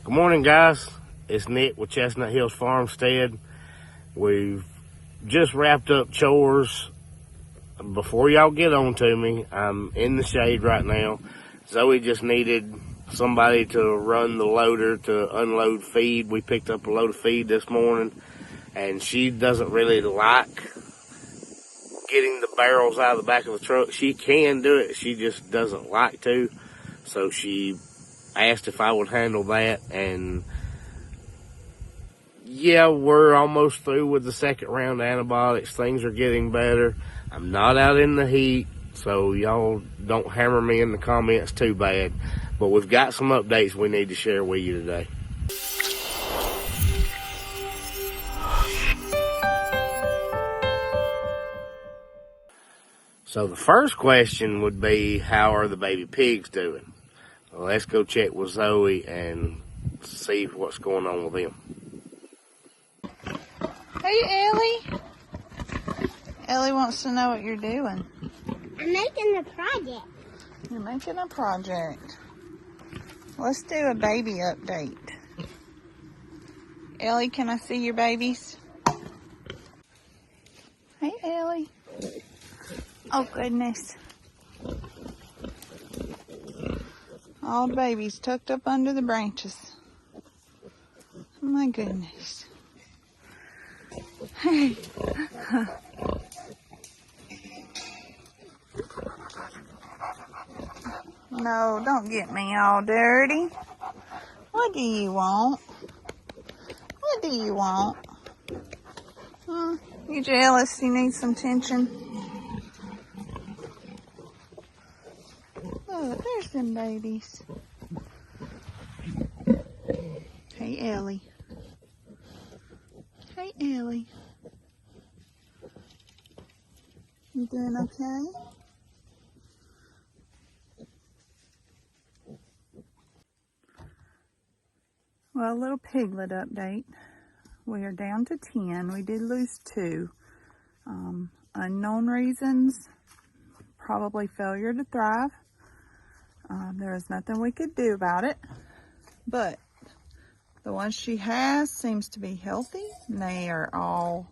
Good morning, guys. It's Nick with Chestnut Hills Farmstead. We've just wrapped up chores. Before y'all get on to me, I'm in the shade right now. Zoe just needed somebody to run the loader to unload feed. We picked up a load of feed this morning, and she doesn't really like getting the barrels out of the back of the truck. She can do it, she just doesn't like to. So she asked if I would handle that, and yeah, we're almost through with the second round of antibiotics. Things are getting better. I'm not out in the heat, so y'all don't hammer me in the comments too bad. But we've got some updates we need to share with you today. So the first question would be, how are the baby pigs doing? Well, let's go check with Zoe and see what's going on with them. Hey, Ellie. Ellie wants to know what you're doing. I'm making a project. You're making a project. Let's do a baby update. Ellie, can I see your babies? Hey, Ellie. Oh, goodness. All the babies tucked up under the branches. Oh, my goodness. Hey. No, don't get me all dirty. What do you want? What do you want? You jealous? You need some attention? Look, there's them babies. Hey, Ellie. Hey, Ellie. You doing okay? Well, a little piglet update. We are down to 10. We did lose 2. Unknown reasons, probably failure to thrive. There is nothing we could do about it. But the one she has seems to be healthy. And they are all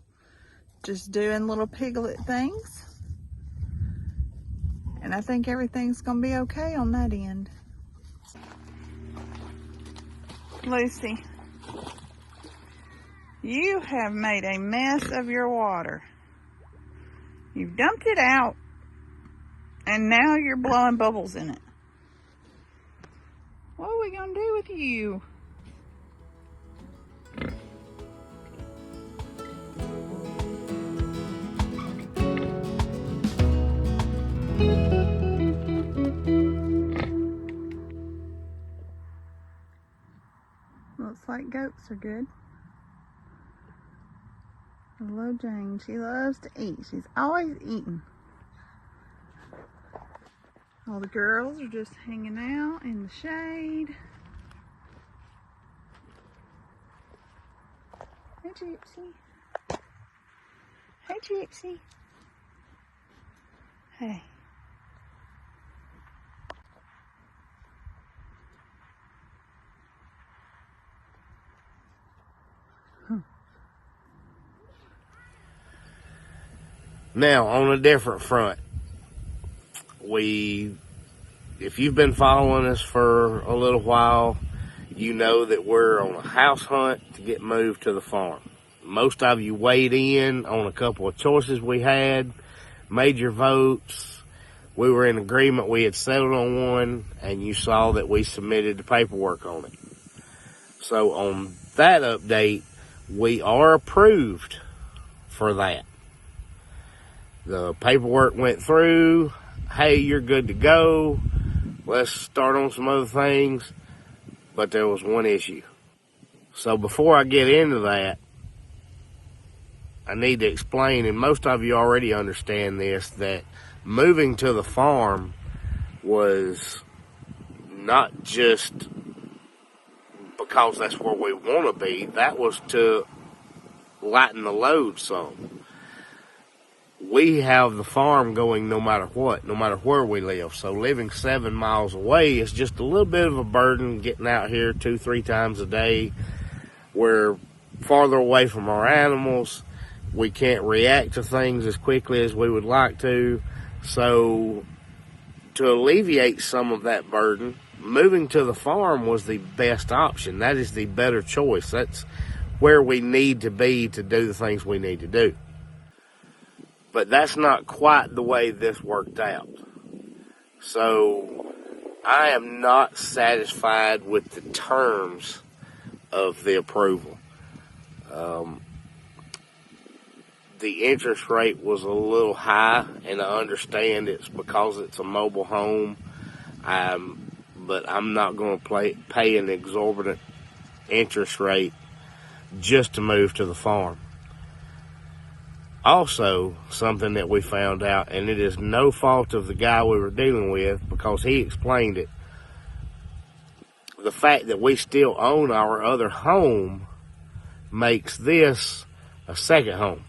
just doing little piglet things. And I think everything's going to be okay on that end. Lucy, you have made a mess of your water. You've dumped it out, and now you're blowing bubbles in it. What are we going to do with you? Looks like goats are good. Hello, Jane. She loves to eat. She's always eating. All the girls are just hanging out in the shade. Hey, Gypsy. Hey, Gypsy. Hey. Now, on a different front, if you've been following us for a little while, you know that we're on a house hunt to get moved to the farm. Most of you weighed in on a couple of choices we had, made your votes. We were in agreement. We had settled on one, and you saw that we submitted the paperwork on it. So on that update, we are approved for that. The paperwork went through. Hey, you're good to go. Let's start on some other things. But there was one issue. So before I get into that, I need to explain, and most of you already understand this, that moving to the farm was not just because that's where we want to be. That was to lighten the load some. we have the farm going no matter what, no matter where we live. So living 7 miles away is just a little bit of a burden getting out here 2-3 times a day. We're farther away from our animals. We can't react to things as quickly as we would like to. So to alleviate some of that burden, moving to the farm was the best option. That is the better choice. That's where we need to be to do the things we need to do. But that's not quite the way this worked out. So I am not satisfied with the terms of the approval. The interest rate was a little high, and I understand it's because it's a mobile home. But I'm not going to pay an exorbitant interest rate just to move to the farm. Also, something that we found out, and it is no fault of the guy we were dealing with because he explained it, the fact that we still own our other home makes this a second home.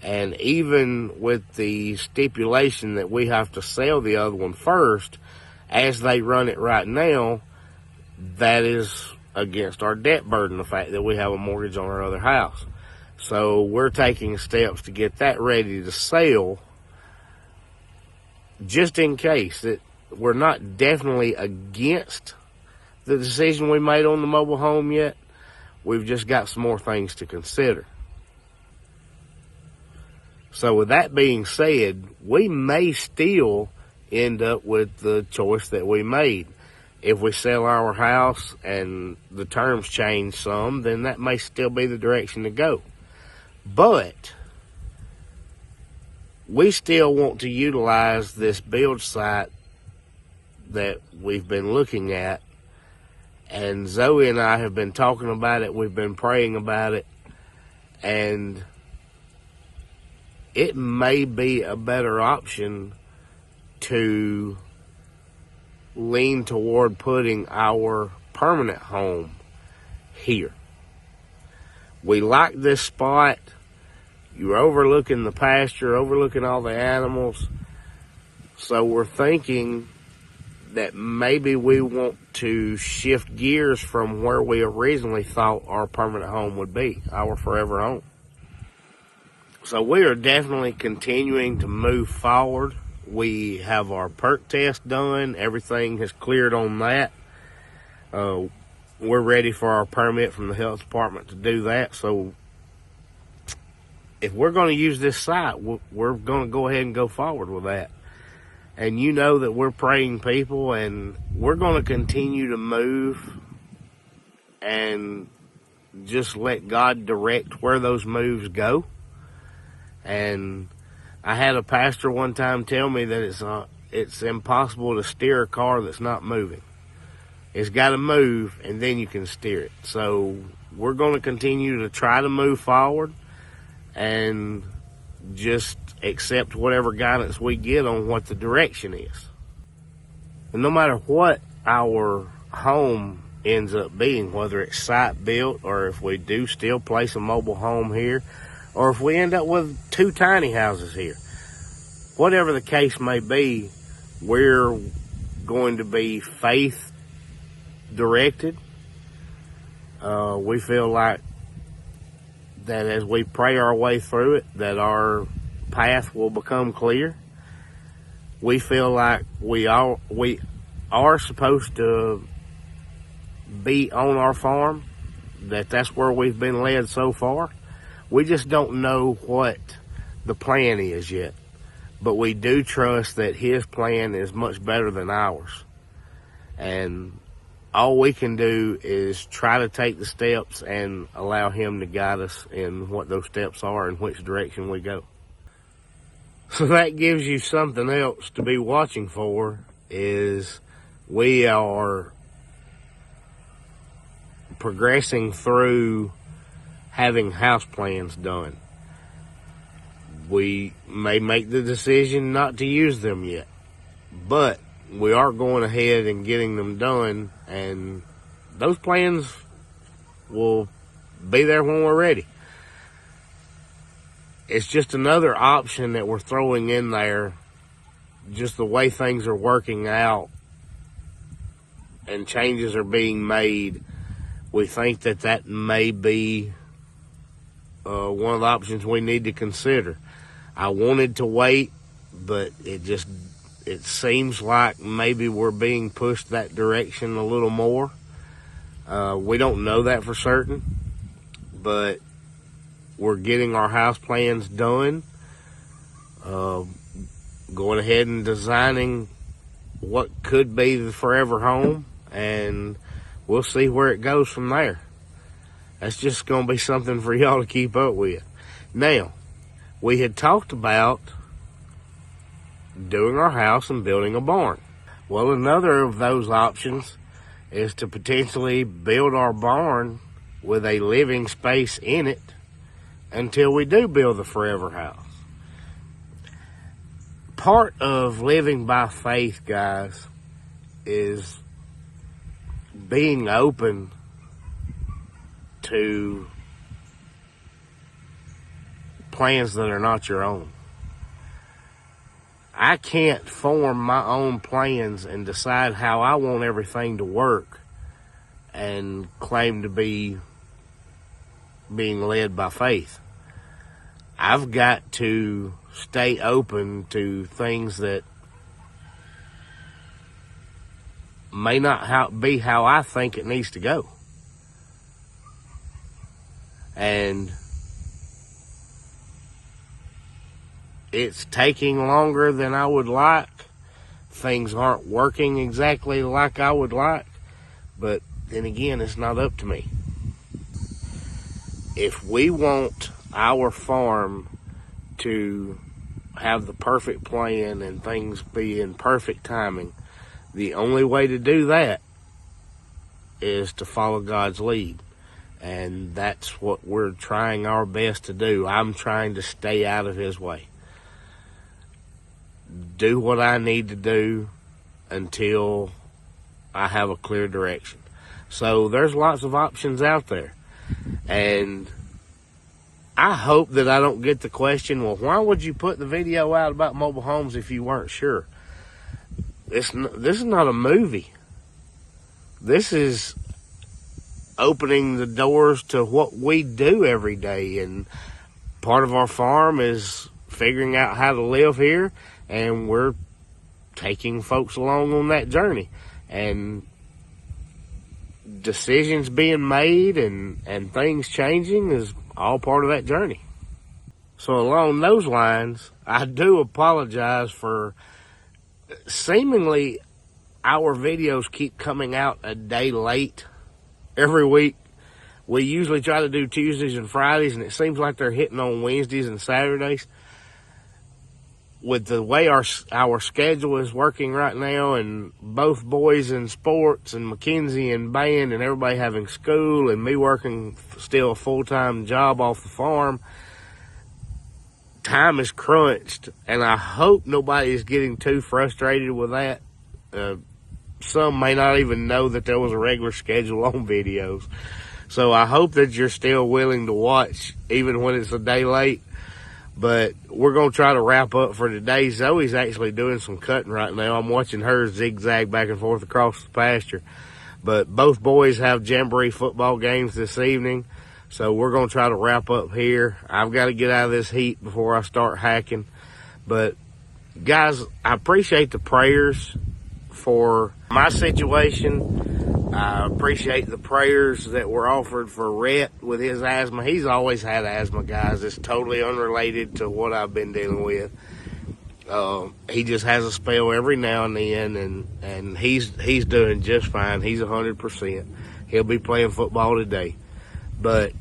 And even with the stipulation that we have to sell the other one first, as they run it right now, that is against our debt burden, the fact that we have a mortgage on our other house. So we're taking steps to get that ready to sell, just in case. That we're not definitely against the decision we made on the mobile home yet. We've just got some more things to consider. So with that being said, we may still end up with the choice that we made. If we sell our house and the terms change some, then that may still be the direction to go. But we still want to utilize this build site that we've been looking at. And Zoe and I have been talking about it. We've been praying about it. And it may be a better option to lean toward putting our permanent home here. We like this spot. You're overlooking the pasture, overlooking all the animals. So we're thinking that maybe we want to shift gears from where we originally thought our permanent home would be, our forever home. So we are definitely continuing to move forward. We have our perk test done. Everything has cleared on that. We're ready for our permit from the health department to do that. So if we're going to use this site, we're going to go ahead and go forward with that. And you know that we're praying people, and we're going to continue to move and just let God direct where those moves go. And I had a pastor one time tell me that it's impossible to steer a car that's not moving. It's got to move, and then you can steer it. So we're going to continue to try to move forward and just accept whatever guidance we get on what the direction is. And no matter what our home ends up being, whether it's site built or if we do still place a mobile home here, or if we end up with 2 tiny houses here, whatever the case may be, we're going to be faith directed. We feel like that as we pray our way through it, that our path will become clear. We feel like we are supposed to be on our farm, that's where we've been led so far. We just don't know what the plan is yet, but we do trust that his plan is much better than ours. And all we can do is try to take the steps and allow him to guide us in what those steps are and which direction we go. So that gives you something else to be watching for, is we are progressing through having house plans done. We may make the decision not to use them yet, but we are going ahead and getting them done, and those plans will be there when we're ready. it's just another option that we're throwing in there, just the way things are working out and changes are being made. We think that may be one of the options we need to consider. I wanted to wait, but it seems like maybe we're being pushed that direction a little more. We don't know that for certain, but we're getting our house plans done, going ahead and designing what could be the forever home, and we'll see where it goes from there. That's just going to be something for y'all to keep up with. Now, we had talked about doing our house and building a barn. Well, another of those options is to potentially build our barn with a living space in it until we do build the forever house. Part of living by faith, guys, is being open to plans that are not your own. I can't form my own plans and decide how I want everything to work and claim to be being led by faith. I've got to stay open to things that may not be how I think it needs to go. And it's taking longer than I would like. Things aren't working exactly like I would like. But then again, it's not up to me. If we want our farm to have the perfect plan and things be in perfect timing, the only way to do that is to follow God's lead. And that's what we're trying our best to do. I'm trying to stay out of his way. Do what I need to do until I have a clear direction. So there's lots of options out there. And I hope that I don't get the question, well, why would you put the video out about mobile homes if you weren't sure? This is not a movie. This is opening the doors to what we do every day. And part of our farm is figuring out how to live here, and we're taking folks along on that journey. And decisions being made and things changing is all part of that journey. So along those lines, I do apologize for seemingly our videos keep coming out a day late every week. We usually try to do Tuesdays and Fridays, and it seems like they're hitting on Wednesdays and Saturdays. With the way our schedule is working right now, and both boys in sports and Mackenzie in band and everybody having school and me working still a full-time job off the farm, time is crunched, and I hope nobody is getting too frustrated with that. Some may not even know that there was a regular schedule on videos. So I hope that you're still willing to watch even when it's a day late. But we're going to try to wrap up for today. Zoe's actually doing some cutting right now. I'm watching her zigzag back and forth across the pasture. But both boys have Jamboree football games this evening. So we're going to try to wrap up here. I've got to get out of this heat before I start hacking. But guys, I appreciate the prayers for my situation. I appreciate the prayers that were offered for Rhett with his asthma. He's always had asthma, guys. It's totally unrelated to what I've been dealing with. He just has a spell every now and then, and he's doing just fine. He's 100%. He'll be playing football today. But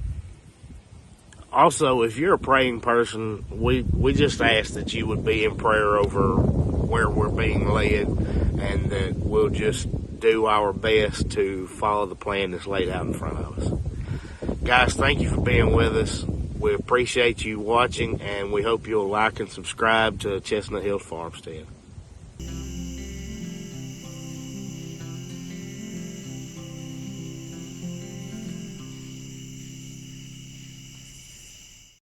also, if you're a praying person, we just ask that you would be in prayer over where we're being led, and that we'll just do our best to follow the plan that's laid out in front of us. Guys, thank you for being with us. We appreciate you watching, and we hope you'll like and subscribe to Chestnut Hills Farmstead.